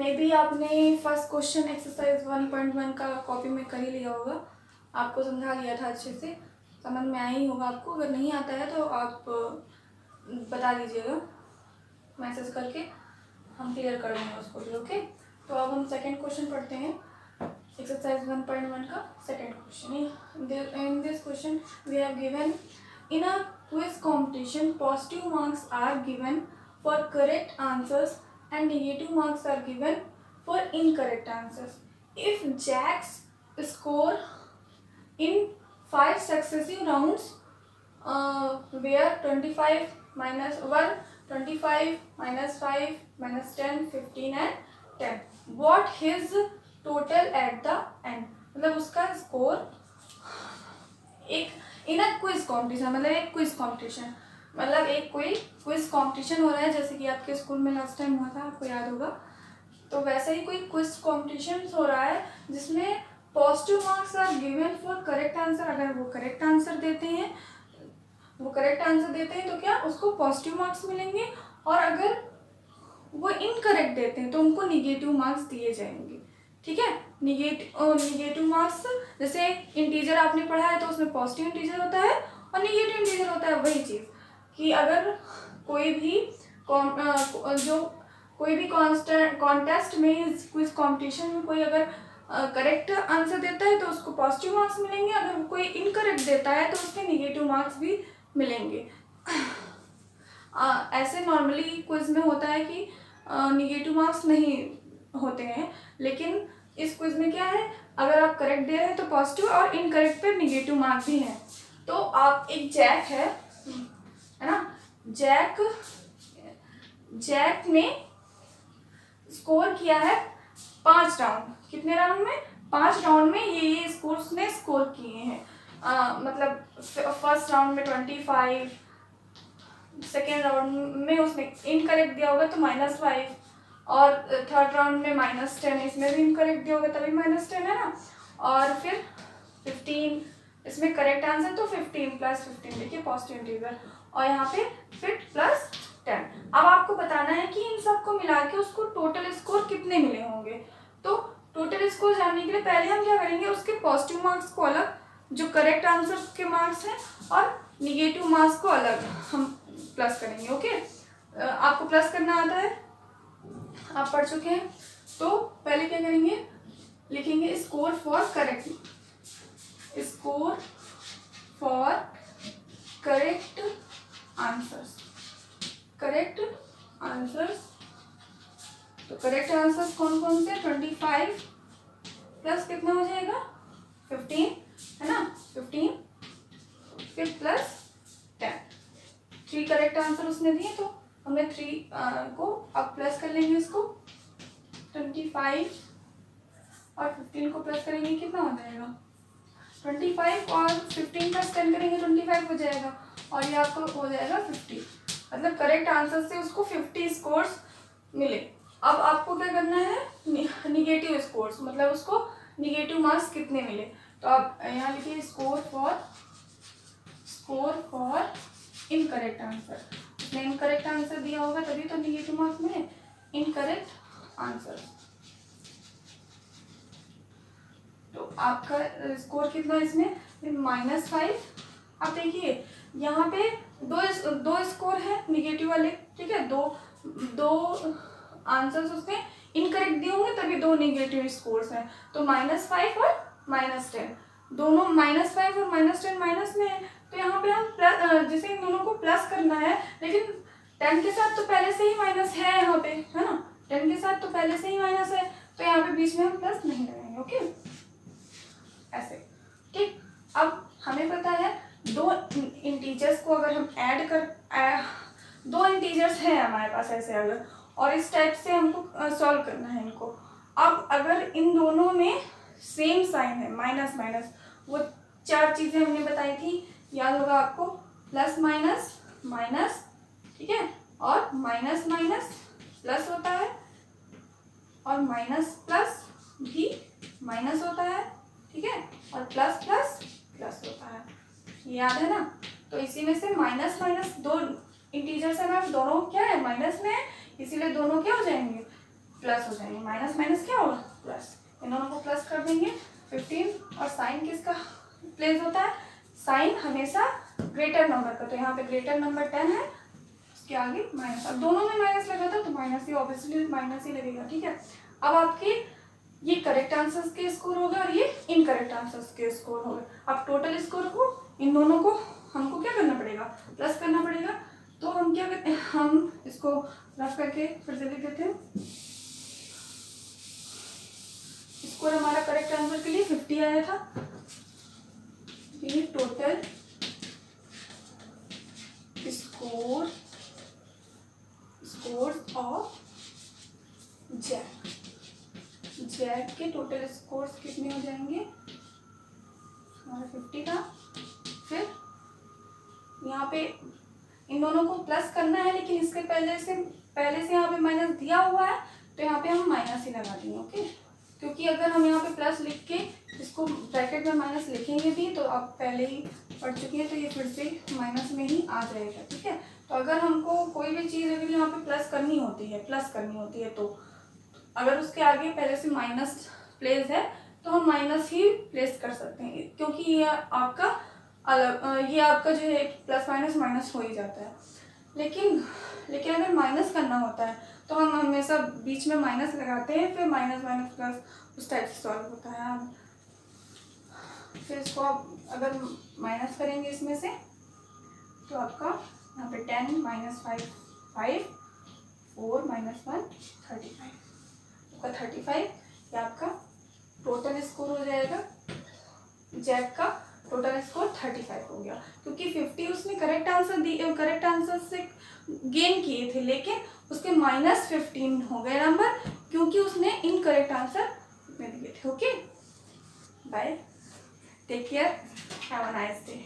May be आपने first question exercise 1.1 का copy में कर ही लिया होगा, आपको समझा दिया था, अच्छे से समझ में आया ही होगा आपको। अगर नहीं आता है तो आप बता दीजिएगा मैसेज करके, हम क्लियर कर देंगे उसको भी। ओके, तो अब हम सेकंड क्वेश्चन पढ़ते हैं, एक्सरसाइज 1.1 का second question. In this question we have given in a quiz competition positive marks are given for correct answers and negative marks are given for incorrect answers. If Jack's score in 5 successive rounds were 25 minus 1, 25 minus 5 minus 10, 15 and 10, what his total at the end? मतलब उसका score एक इन a quiz competition, मतलब एक quiz competition, मतलब एक कोई quiz competition हो रहा है, जैसे कि आपके स्कूल में लास्ट टाइम हुआ था, आपको याद होगा। तो वैसे ही कोई क्विज कंपटीशन हो रहा है जिसमें positive marks are given for correct answer. अगर वो करेक्ट आंसर देते हैं, तो क्या उसको पॉजिटिव मार्क्स मिलेंगे, और अगर वो इनकरेक्ट देते हैं तो उनको निगेटिव मार्क्स दिए जाएंगे। ठीक है, निगेटिव मार्क्स, जैसे इंटीजर आपने पढ़ा है तो उसमें पॉजिटिव इंटीजर होता है और निगेटिव इंटीजर होता है। वही चीज़ कि अगर कोई भी कॉन्टेस्ट में, क्विज कॉम्पिटिशन में कोई अगर करेक्ट आंसर देता है तो उसको पॉजिटिव मार्क्स मिलेंगे, अगर कोई इनकरेक्ट देता है तो उसके निगेटिव मार्क्स भी मिलेंगे। ऐसे नॉर्मली क्विज में होता है कि निगेटिव मार्क्स नहीं होते हैं, लेकिन इस क्विज में क्या है, अगर आप करेक्ट दे रहे हैं तो पॉजिटिव, और इनकरेक्ट पे निगेटिव मार्क्स भी हैं। तो आप एक जैक है ना, जैक ने स्कोर किया है 5 राउंड। कितने राउंड में? 5 राउंड में ये स्कोर्स ने स्कोर किए हैं। मतलब फर्स्ट राउंड में 25, सेकेंड राउंड में उसने इनकरेक्ट दिया होगा तो -5, और थर्ड राउंड में -10, इसमें भी इनकरेक्ट दिया होगा तभी -10 है ना, और फिर 15, इसमें करेक्ट आंसर तो 15 + 15 देखिए पॉजिटिव इंटीजर, और यहाँ पे फिर +10। अब आपको बताना है कि इन सबको मिला के उसको टोटल स्कोर कितने मिले होंगे। तो टोटल स्कोर जानने के लिए पहले हम क्या करेंगे, उसके पॉजिटिव मार्क्स को अलग, जो करेक्ट आंसर के मार्क्स हैं, और निगेटिव मार्क्स को अलग हम प्लस करेंगे। ओके, आपको प्लस करना आता है, आप पढ़ चुके हैं। तो पहले क्या करेंगे, लिखेंगे स्कोर फॉर करेक्ट आंसर्स। तो करेक्ट आंसर्स कौन कौन से? 25 प्लस कितना हो जाएगा? 15 है ना, 15 फिर +10। 3 करेक्ट आंसर उसने दिए, तो हमने 3 को अब प्लस कर लेंगे। इसको 25 और 15 को प्लस करेंगे, कितना हो जाएगा? 25 और 15 + 10 करेंगे 25 हो जाएगा, और ये आपको हो जाएगा 50। मतलब करेक्ट आंसर से उसको 50 स्कोर्स मिले। अब आपको क्या करना है, निगेटिव स्कोर्स, मतलब उसको निगेटिव मार्क्स कितने मिले। तो आप यहाँ लिखिए स्कोर फॉर इनकरेक्ट आंसर। उसने इनकरेक्ट आंसर दिया होगा तभी तो निगेटिव मार्क्स मिले, इनकरेक्ट आंसर। तो आपका स्कोर कितना इसमें? -5। आप देखिए यहाँ पे दो स्कोर है निगेटिव वाले, ठीक है, दो आंसर्स उसने इनकरेक्ट दिए होंगे तभी 2 निगेटिव स्कोर्स हैं। तो -5 और -10, दोनों -5 और -10 माइनस में है, तो यहाँ पे हम जैसे इन दोनों को प्लस करना है, लेकिन 10 के साथ तो पहले से ही माइनस है यहाँ पे, है ना, 10 के साथ तो पहले से ही माइनस है, तो यहाँ पे बीच में हम प्लस नहीं लगाएंगे। ओके, ऐसे, ठीक। अब हमें पता है 2 इंटीजर्स को अगर हम ऐड कर, 2 इंटीजर्स हैं हमारे पास ऐसे अगर, और इस टाइप से हमको सॉल्व करना है इनको। अब अगर इन दोनों में सेम साइन है, माइनस माइनस, वो 4 चीज़ें हमने बताई थी, याद होगा आपको, प्लस माइनस माइनस, ठीक है, और माइनस माइनस प्लस होता है, और माइनस प्लस भी माइनस होता है, ठीक है, और प्लस प्लस प्लस होता है, याद है ना। तो इसी में से माइनस माइनस 2 इंटीजर्स है मैम, दोनों क्या है, माइनस में है, इसीलिए दोनों क्या हो जाएंगे, प्लस हो जाएंगे, माइनस माइनस क्या होगा प्लस, इन दोनों को प्लस कर देंगे 15। और साइन किसका प्लेस होता है, साइन हमेशा ग्रेटर नंबर का, तो यहाँ पे ग्रेटर नंबर 10 है, उसके आगे माइनस। अब दोनों में माइनस लगा था तो माइनस ही, ऑब्वियसली माइनस ही लगेगा, ठीक है। अब आपके ये करेक्ट आंसर्स के स्कोर हो गए और ये इनकरेक्ट आंसर्स के स्कोर हो गए। अब टोटल स्कोर को इन दोनों को हमको क्या करना पड़ेगा, प्लस करना पड़ेगा। तो हम क्या करते हैं, हम इसको रफ करके फिर से लिख देते हैं। स्कोर हमारा करेक्ट आंसर के लिए 50 आया था। ये टोटल स्कोर ऑफ जैक के टोटल स्कोर्स कितने हो जाएंगे हमारा 50 का। फिर यहाँ पे इन दोनों को प्लस करना है, लेकिन इसके पहले से यहाँ पे माइनस दिया हुआ है, तो यहाँ पे हम माइनस ही लगा देंगे, ओके। क्योंकि अगर हम यहाँ पे प्लस लिख के इसको ब्रैकेट में माइनस लिखेंगे भी, तो आप पहले ही पढ़ चुके हैं, तो ये फिर से माइनस में ही आ जाएगा, ठीक है। तो अगर हमको कोई भी चीज़ अगर यहाँ पे प्लस करनी होती है, तो अगर उसके आगे पहले से माइनस प्लेस है तो हम माइनस ही प्लेस कर सकते हैं, क्योंकि ये आपका जो है प्लस माइनस माइनस हो ही जाता है। लेकिन अगर माइनस करना होता है तो हम हमेशा बीच में माइनस लगाते हैं, फिर माइनस माइनस प्लस उस टाइप से सॉल्व होता है। फिर इसको आप अगर माइनस करेंगे इसमें से, तो आपका यहाँ पे 10 - 5 5 4 - 1 35, आपका 35। ये आपका टोटल स्कोर हो जाएगा, जैक का टोटल स्कोर 35 हो गया, क्योंकि 50 उसने करेक्ट आंसर से गेन किए थे, लेकिन उसके -15 हो गए नंबर, क्योंकि उसने इनकरेक्ट आंसर में दिए थे। Okay, bye, take care, have a nice day.